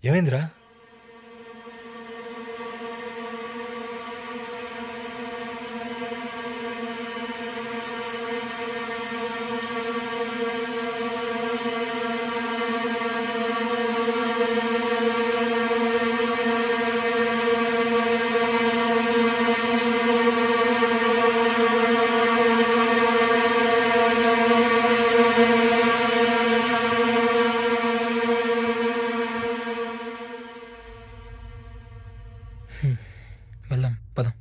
ఏమైందిరా? వెళ్దాం పదం.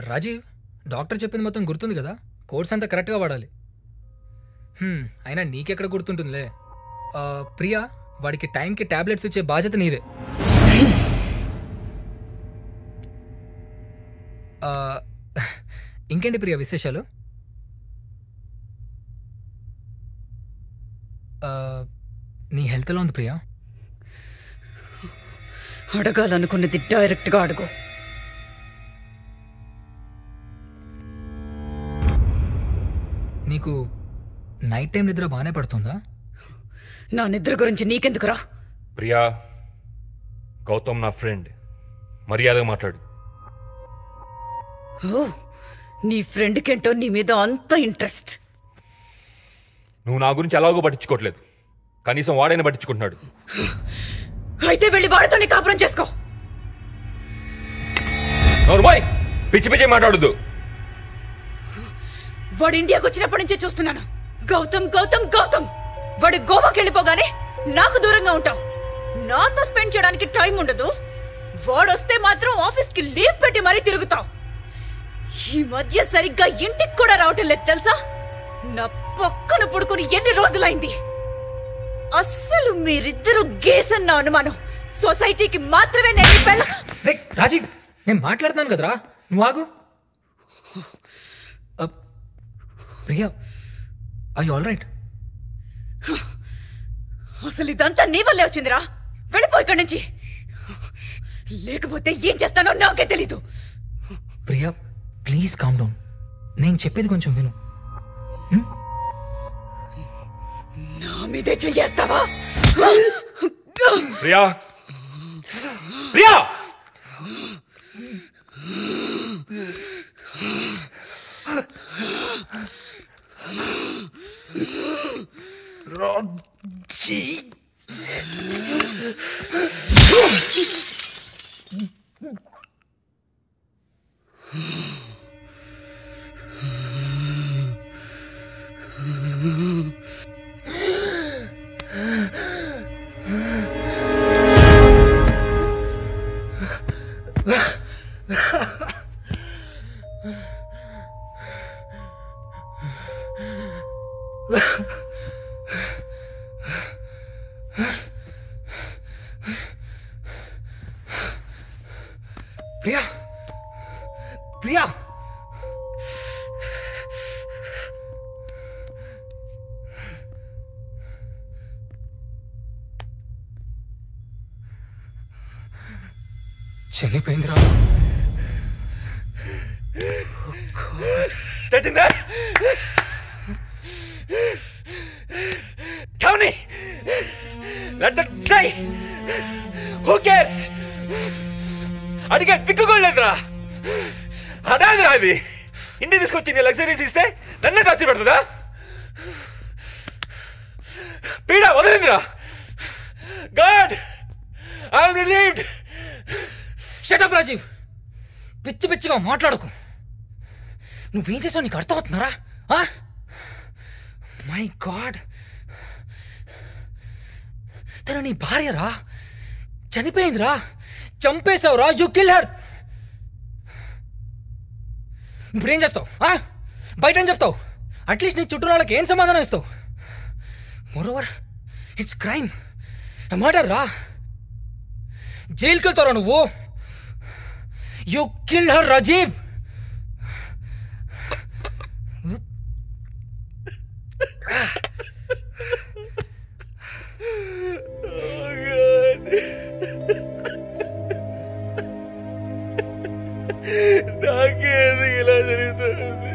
రాజీవ్, డాక్టర్ చెప్పింది మొత్తం గుర్తుంది కదా? కోర్స్ అంతా కరెక్ట్గా వాడాలి. అయినా నీకెక్కడ గుర్తుంటుందిలే. ప్రియా, వాడికి టైంకి టాబ్లెట్స్ ఇచ్చే బాధ్యత నీదే. ఇంకేంటి ప్రియా విశేషాలు? నీ హెల్త్ ఎలా ఉంది ప్రియా? అడగాలనుకున్నది డైరెక్ట్గా అడుగు. నీకు నైట్ టైం నిద్ర బాగానే పడుతుందా? నా నిద్ర గురించి నీకెందుకురా? ప్రియా, గౌతమ్ నా ఫ్రెండ్, మర్యాదగా మాట్లాడు. ఓ, నీ ఫ్రెండ్కేంటో నీ మీద అంత ఇంట్రెస్ట్. నువ్వు నా గురించి ఎలాగో పట్టించుకోవట్లేదు, కనీసం వాడైనా పట్టించుకుంటున్నాడు. అయితే వెళ్ళి వాడితోనే కాపురం చేసుకో. పిచ్చి పిచ్చి మాట్లాడద్దు. వాడు ఇండియాకి వచ్చినప్పటి నుంచే చూస్తున్నాను. గౌతమ్ గౌతమ్ గౌతమ్. వాడు గోవాకి వెళ్ళిపోగానే నాకు దూరంగా ఉంటావు. నాతో స్పెండ్ చేయడానికి టైం ఉండదు. వాడొస్తే మాత్రం ఆఫీస్కి లీవ్ పెట్టి మరీ తిరుగుతావు. ఈ మధ్య సరిగ్గా ఇంటికి కూడా రావటం లేదు తెలుసా? నా పక్కన పడుకుని ఎన్ని రోజులైంది. అస్సలు మీరిద్దరూ గేసన్న అనుమానం. సొసైటీకి మాత్రమే నేను రాజీవ్, నేను మాట్లాడుతున్నాను కదరా, నువ్వు ఆగు. Priya, I all right? అసలు ఇదంతా నీ వల్లే వచ్చిందిరా. వెళ్ళిపో ఇక్కడి నుంచి, లేకపోతే ఏం చేస్తానో నాకే తెలీదు. Priya please calm down. నేను చెప్పేది కొంచెం విను. నా మీదే చెయ్యేస్తావా? Priya, Priya, Priya, Priya, చనిపోయిందిరా. తెచ్చిందా? Tony, let that stay. Who cares? అడిగే దిక్కు కూడా లేదురా. అదాదిరా ఇది. ఇంటికి తీసుకొచ్చి నీ లగ్జరీస్ ఇస్తే నన్నే టచ్ పెడుతుందా? పీడ వదిలిందిరా. God, I am relieved. Shut up Rajeev, పిచ్చి పిచ్చిగా మాట్లాడకు. నువ్వేం చేసావు నీకు అర్థమవుతున్నారా? మై గాడ్, తన నీ భార్యరా, చనిపోయిందిరా, చంపేశావురా. You kill her. ఇప్పుడేం చేస్తావు? బయట ఏం చెప్తావు? అట్లీస్ట్ నీ చుట్టూ వాళ్ళకి ఏం సమాధానం ఇస్తావు? మోరోవర్ ఇట్స్ క్రైమ్, మర్డర్ రా. జైలుకి వెళ్తావురా నువ్వు. You killed her, Rajiv! నాకేందుకు ఇలా జరుగుతుంది?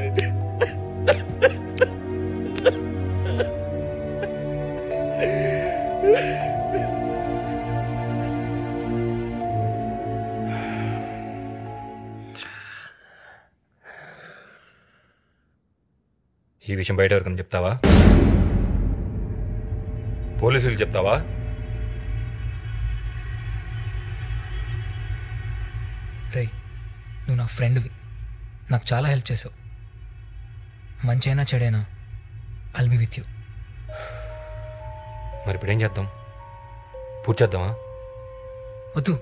ఈ విషయం బయట ఎవరికైనా చెప్తావా? పోలీసులకు చెప్తావా? రేయ్, నువ్వు నా ఫ్రెండ్వి, నాకు చాలా హెల్ప్ చేసావు. మంచైనా చెడైనా ఐల్ బి విత్ యూ. మరి ఇప్పుడు ఏం చేద్దాం? పూర్తి చేద్దామా? వద్దు.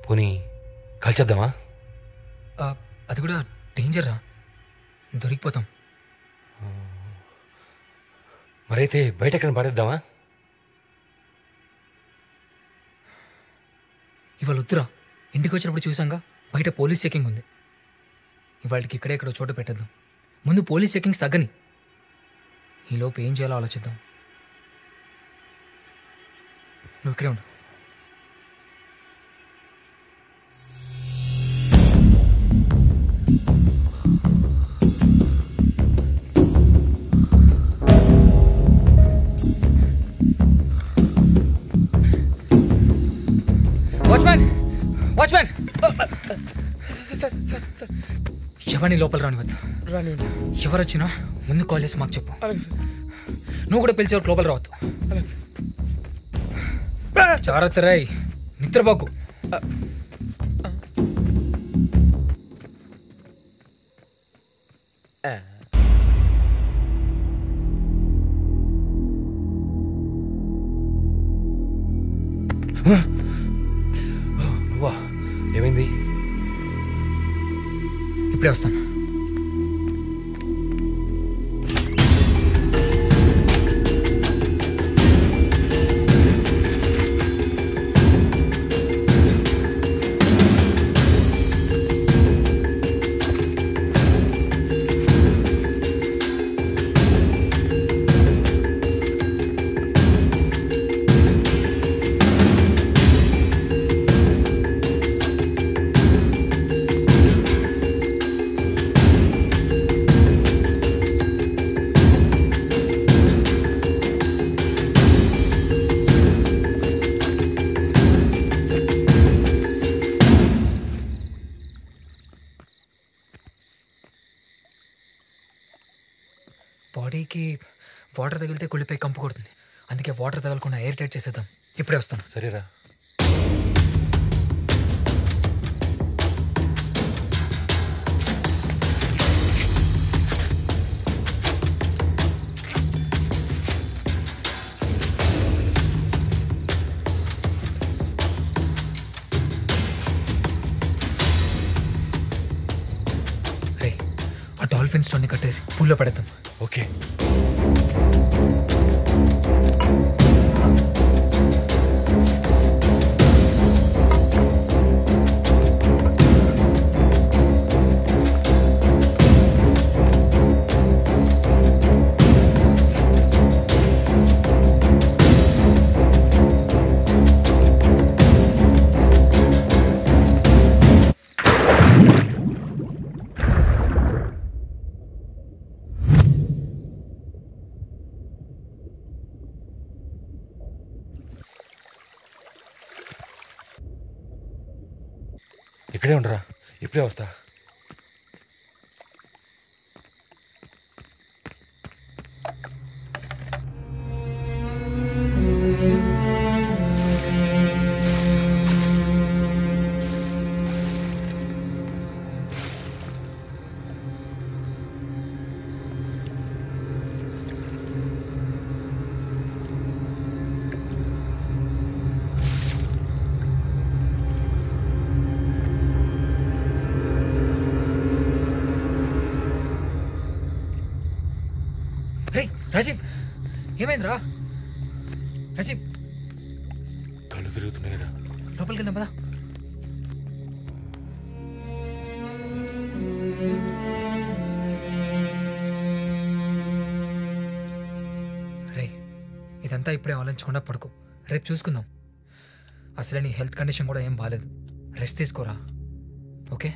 పోనీ కాల్చేద్దామా? అది కూడా డేంజర్ రా, దొరికిపోతాం. మరైతే బయట ఎక్కడ పడేద్దామా? ఇవాళ వద్దురా, ఇంటికి వచ్చినప్పుడు చూసాంగా బయట పోలీస్ చెకింగ్ ఉంది. ఇవాళకి ఇక్కడే ఎక్కడో చోట పెట్టేద్దాం. ముందు పోలీస్ చెకింగ్స్ తగ్గని, ఈలోపు ఏం చేయాలో ఆలోచిద్దాం. నువ్వు ఇక్కడే ఉండు. వాచ్మ్యాన్, వాచ్మ్యాన్, ఎవరిని లోపల రానివద్దు. ఎవరు వచ్చినా ముందు కాల్ చేసి మాకు చెప్పు. నువ్వు కూడా పిలిచేవారు లోపల రావద్దు. జాగ్రత్త రాయ్, నిద్రపోకు. ఏమైంది? ఇప్పుడే వస్తాను. బాడీకి వాటర్ తగిలితే కుళ్ళిపోయి కంపు కొడుతుంది. అందుకే వాటర్ తగలకుండా ఎయిర్ టైట్ చేసేద్దాం. ఇప్పుడే వస్తాను. సరేరా. రే, ఆ డాల్ఫిన్ స్టోన్ని కట్టేసి పూల్లో పడేద్దాం. ఓకే. ఇక్కడే ఉండరా, ఇప్పుడే వస్తా. రాజీవ్, ఏమైందిరా? రాజీవ్, కళ్ళు తిరుగుతున్నాయిరా. లోపలికి వెళ్దాం పదా. ఇదంతా ఇప్పుడే ఆలోచించకుండా పడుకో, రేపు చూసుకుందాం. అసలే నీ హెల్త్ కండిషన్ కూడా ఏం బాగాలేదు, రెస్ట్ తీసుకోరా. ఓకే?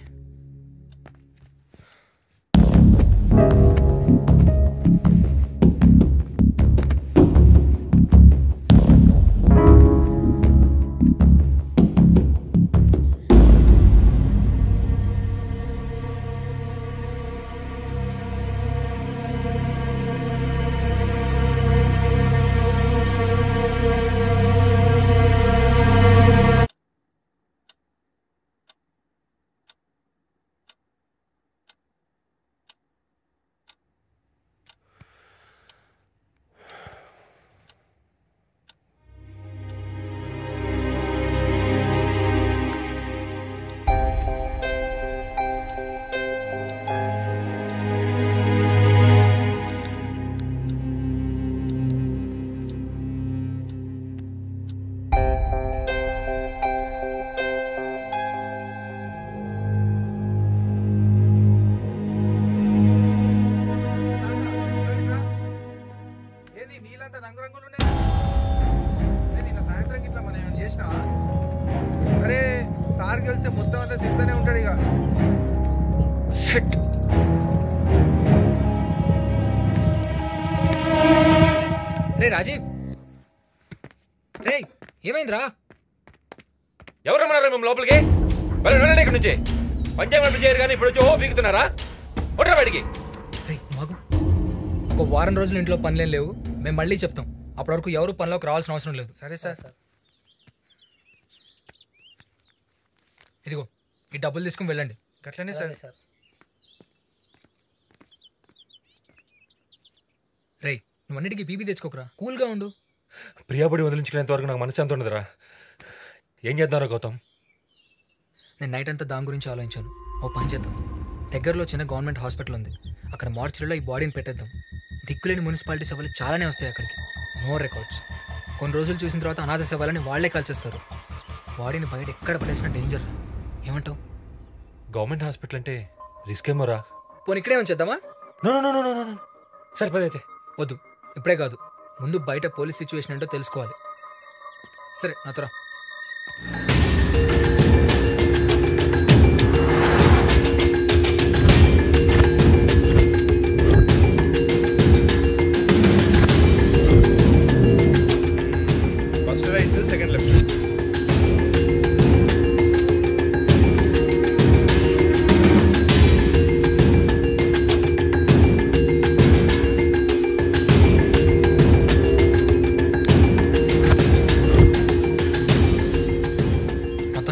అరే సార్ గెలిస్తే మొత్తం అంతా తింటూనే ఉంటాడు ఇక. రే రాజీవ్, రే ఏమైందిరా? ఎవరు రమ్మన్నారా మేము లోపలికి? వెళ్ళండి ఇక్కడ నుంచి. పంచాయతీ చేయరు కానీ ఇప్పుడు వచ్చి ఓ పీకుతున్నారా? ఒట్రా బయటికి. రే మాకు ఒక వారం రోజులు ఇంట్లో పనులేం లేవు, మేము మళ్ళీ చెప్తాం. అప్పటి వరకు ఎవరు పనిలోకి రావాల్సిన అవసరం లేదు. సరే సార్. ఇదిగో ఈ డబ్బులు తీసుకుని వెళ్ళండి. గట్లనే సార్. రే నువ్వన్నిటికీ బీబీ తెచ్చుకోకరా, కూల్గా ఉండు. ప్రియాబడి వదిలించుకునేంత వరకు నాకు మనసు ఎంత ఉండదురా. ఏం చేద్దాంరా గౌతమ్? నేను నైట్ అంతా దాని గురించి ఆలోచించాను. ఓ పని చేద్దాం, దగ్గరలో చిన్న గవర్నమెంట్ హాస్పిటల్ ఉంది, అక్కడ మార్చిలో ఈ బాడీని పెట్టేద్దాం. దిక్కులేని మున్సిపాలిటీ సభలు చాలానే వస్తాయి అక్కడికి, నో రికార్డ్స్. కొన్ని రోజులు చూసిన తర్వాత అనాథ సేవలని వాళ్లే కాల్చేస్తారు. బాడీని బయట ఎక్కడ పడేసిన డేంజర్ రా. ఏమంటావు? గవర్నమెంట్ హాస్పిటల్ అంటే రిస్క్ ఏమోరా. పోనీ ఇక్కడే ఉంచేద్దామా? సరిపోతే అయితే వద్దు, ఇప్పుడే కాదు, ముందు బయట పోలీస్ సిచ్యువేషన్ ఏంటో తెలుసుకోవాలి. సరే నాతో రా. First right, second left.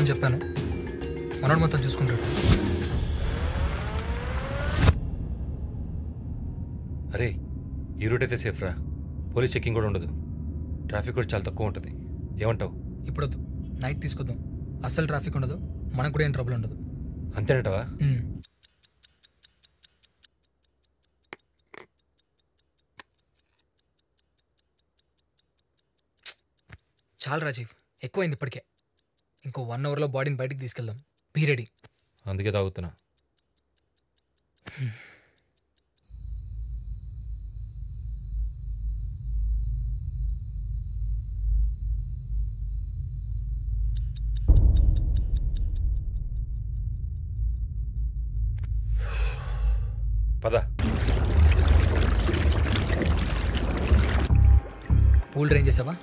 చెప్పాను, మనోడు మొత్తం చూసుకుంటాడు. అరే ఈ రూట్ అయితే సేఫ్ రా, పోలీస్ చెకింగ్ కూడా ఉండదు, ట్రాఫిక్ కూడా చాలా తక్కువ ఉంటుంది. ఏమంటావు? ఇప్పుడు వద్దు, నైట్ తీసుకొద్దాం. అస్సలు ట్రాఫిక్ ఉండదు, మనకు కూడా ఏం ట్రబుల్ ఉండదు. అంతేనంటావా? చాలు రాజీవ్, ఎక్కువైంది ఇప్పటికే. ఇంకో 1 అవర్లో బాడీని బయటికి తీసుకెళ్దాం. Be ready. అందుకే తాగుతున్నా. పద. పూల్ డ్రైన్ చేసావా?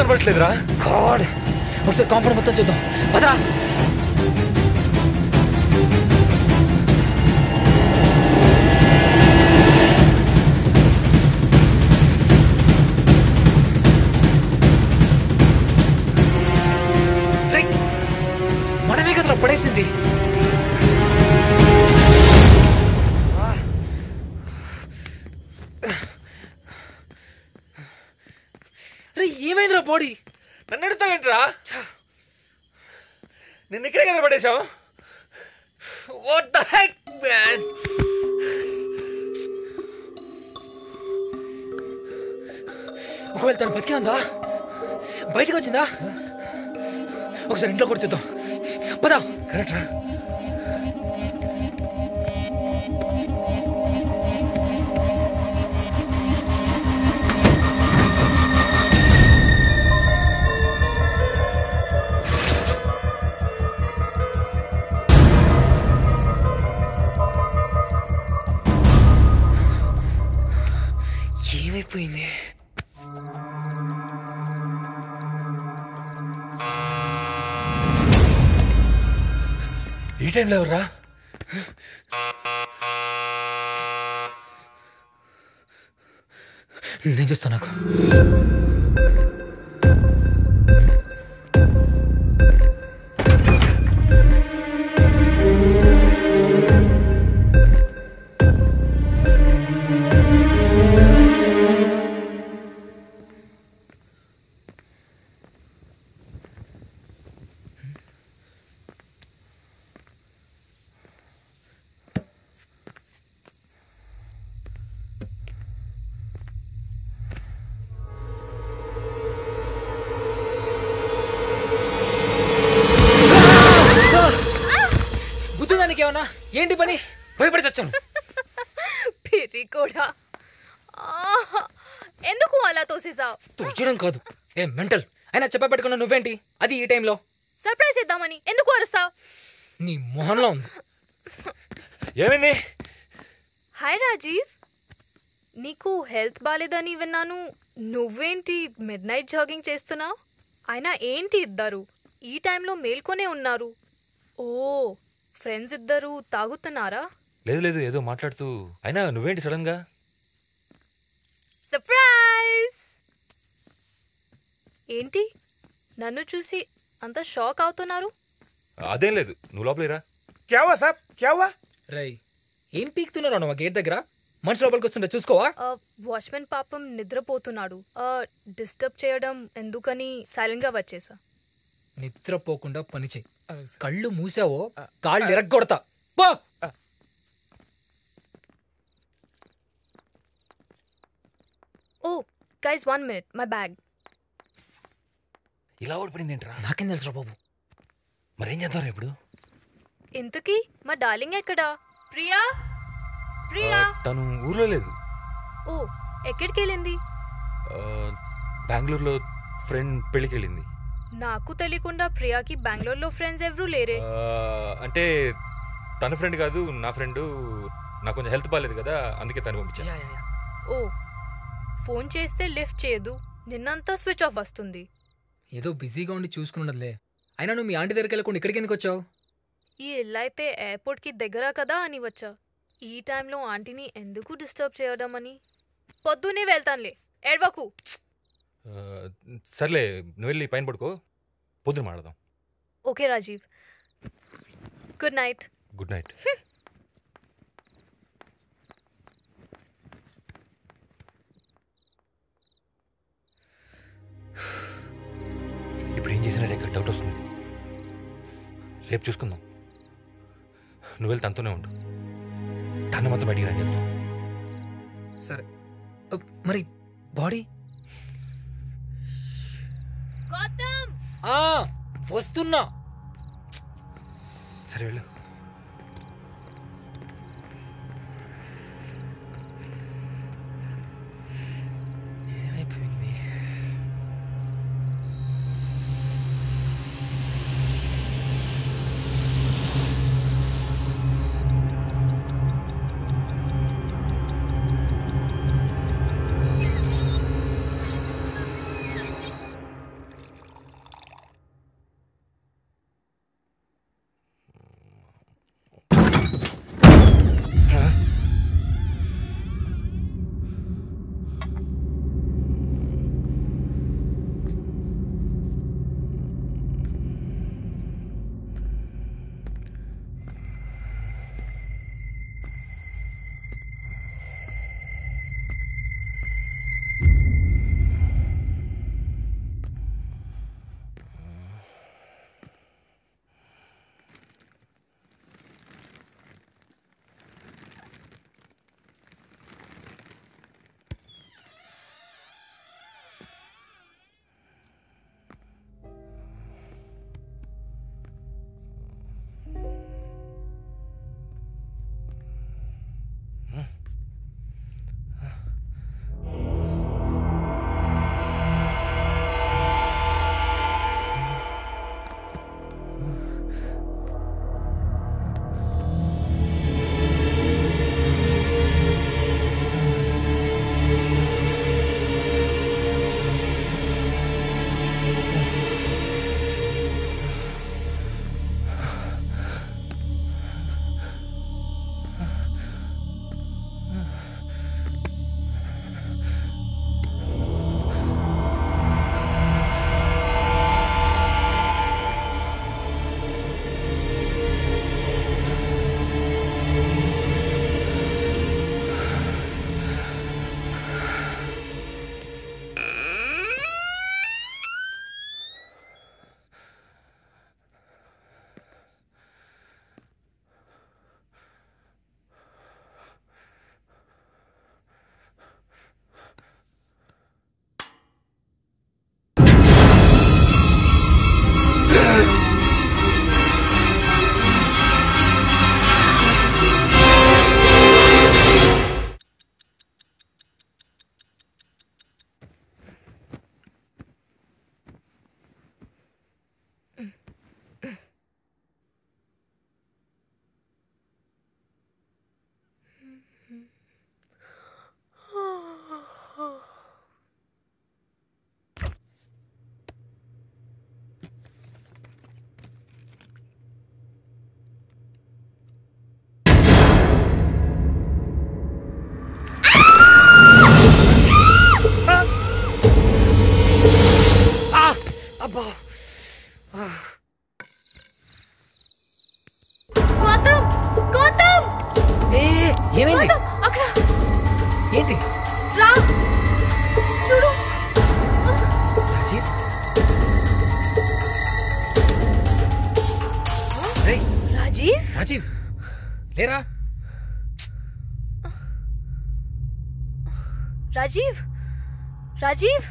కనపడట్లేదురా. గాడ్, ఒకసారి కాంపౌండ్ మొత్తం చూద్దాం పదా. మనమే కదరా పడేసింది. ఏమైందిరా బాడీ? నన్ను ఎడుతావేంట్రా? నిన్ను ఇక్కడే కదా పడేశావు. What the heck man? ఒకవేళ తను బతికే ఉందా, బయటకు వచ్చిందా? ఒకసారి ఇంట్లో కూడా చూద్దాం పదా. కరెక్ట్ రా. ఏమైపోయింది? ఈ టైంలో ఎవర్రా? నేను చూస్తాను. నాకు ఏమన్నా ఏంటి పని? భయపడి చచ్చాను. పిరి కూడా ఎందుకు అలా తోసేసావు? తోచడం కాదు, ఏ మెంటల్ అయినా చెప్పబెట్టుకున్నా నువ్వేంటి అది ఈ టైంలో? సర్ప్రైజ్ ఇద్దామని. ఎందుకు అరుస్తావు? నీ మొహంలో ఉంది. ఏమైంది? హాయ్ రాజీవ్, నీకు హెల్త్ బాలేదని విన్నాను. నువ్వేంటి మిడ్ నైట్ జాగింగ్ చేస్తున్నావు? అయినా ఏంటి ఇద్దరు ఈ టైంలో మేల్కొనే ఉన్నారు? ఓ, ఫ్రెండ్స్ ఇద్దరు తాగుతున్నారా? లేదు లేదు, ఏదో మాట్లాడుతూ. అయినా నువ్వేంటి సడన్ గా? సర్ప్రైజ్! ఏంటి నన్ను చూసి అంత షాక్ అవుతున్నారు? అదేం లేదు, నువ్వు లోపలేరా. క్యావా సాబ్ క్యావా? రై, ఏం పీక్తున్నావు నువ్వు గేట్ దగ్గర? మనిషి లోపలికి వస్తుంటే చూసుకోవా? వాచ్మెన్ పాపం నిద్రపోతున్నాడు. డిస్టర్బ్ చేయడం ఎందుకని సైలెంట్ గా వచ్చేసా. నిద్రపోకుండా పని చెయ్యి. కళ్ళు మూసావో కాళ్ళు ఎరగొడతా. పో. ఓ గైస్, 1 minute, మై బ్యాగ్. ఇలా ఓడిపోయింది ఏంట్రా? నాకేం తెలుసురా బాబు. మరేం చేద్దాం ఇప్పుడు? ఇంతకీ మా డార్లింగ్ ఎక్కడా? ప్రియా, ప్రియా. తను ఊర్లో లేదు. ఓ, ఎక్కడికి వెళ్ళింది? బెంగళూరులో ఫ్రెండ్ పెళ్ళికి వెళ్ళింది. నాకు తెలియకుండా ప్రియాకి బెంగళూరులో ఫ్రెండ్స్ ఎవరూ లేరే. అంటే తన ఫ్రెండ్ కాదు, నా ఫ్రెండ్. నాకు కొంచెం హెల్త్ బాగాలేదు కదా, అందుకే తను పంపించాను. ఓ, ఫోన్ చేస్తే లిఫ్ట్ చేయదు, నిన్నంతా స్విచ్ ఆఫ్ వస్తుంది. ఏదో బిజీగా ఉండి చూసుకున్నట్లే. అయినా నువ్వు మీ ఆంటీ దగ్గరికి వెళ్ళకుండా ఇక్కడికి ఎందుకు వచ్చావు? ఈ ఇల్లు అయితే ఎయిర్పోర్ట్కి దగ్గర కదా అని వచ్చా. ఈ టైంలో ఆంటీని ఎందుకు డిస్టర్బ్ చేయడం అని. పొద్దునే వెళ్తానులే, ఏడ్వకు. సర్లే, నువ్వు వెళ్ళి పైన పడుకో, పొద్దున మాట్లాడదాం. Okay Rajiv, good night. Good night. ఇప్పుడు ఏం చేసినా రేఖ డౌట్ వస్తుంది. రేపు చూసుకుందాం. నువ్వు వెళ్ళి తనతోనే ఉండు, తన మొత్తం బయటికి రాని చెప్తా. సరే, మరి బాడీ? వస్తున్నా. సరే వెళ్ళు. ఏమైపోయింది? అబ్బా గౌతమ్ గౌతమ్ ఏ ఏమైంది గౌతమ్ అక్కడ ఏంటి రా చూడు రాజీవ్ రేయ్ రాజీవ్ రాజీవ్ లేరా రాజీవ్ రాజీవ్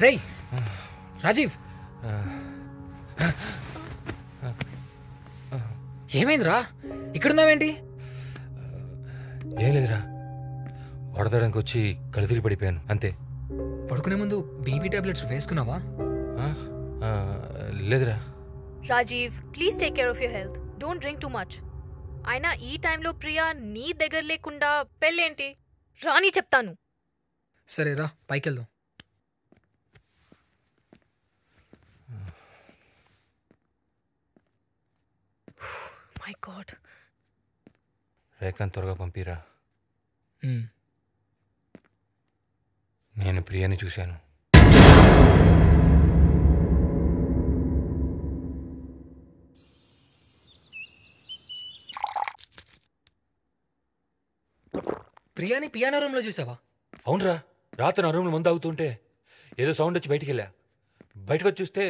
రేయ్ రాజీవ్ ఏమైందిరా ఇక్కడున్నావేంటి ఏం లేదురా వడదడానికి వచ్చి కళ్ళు తిరిగి పడిపోయాను అంతే. పడుకునే ముందు బీపీ టాబ్లెట్స్ వేసుకున్నావా? లేదురా. Rajeev please take care of your health. Don't drink too much. అయినా ఈ టైంలో ప్రియా నీ దగ్గర లేకుండా పెళ్ళేంటి? రాని చెప్తాను. సరే రా పైకి వెళ్దాం. My God. రేఖను త్వరగా పంపిరా. నేను ప్రియాని చూశాను. ప్రియాని పియానో రూమ్లో చూసావా? అవునరా, రాత్రి నా రూమ్లో ముందు అవుతుంటే ఏదో సౌండ్ వచ్చి బయటికి వెళ్ళా. బయటకు వచ్చి చూస్తే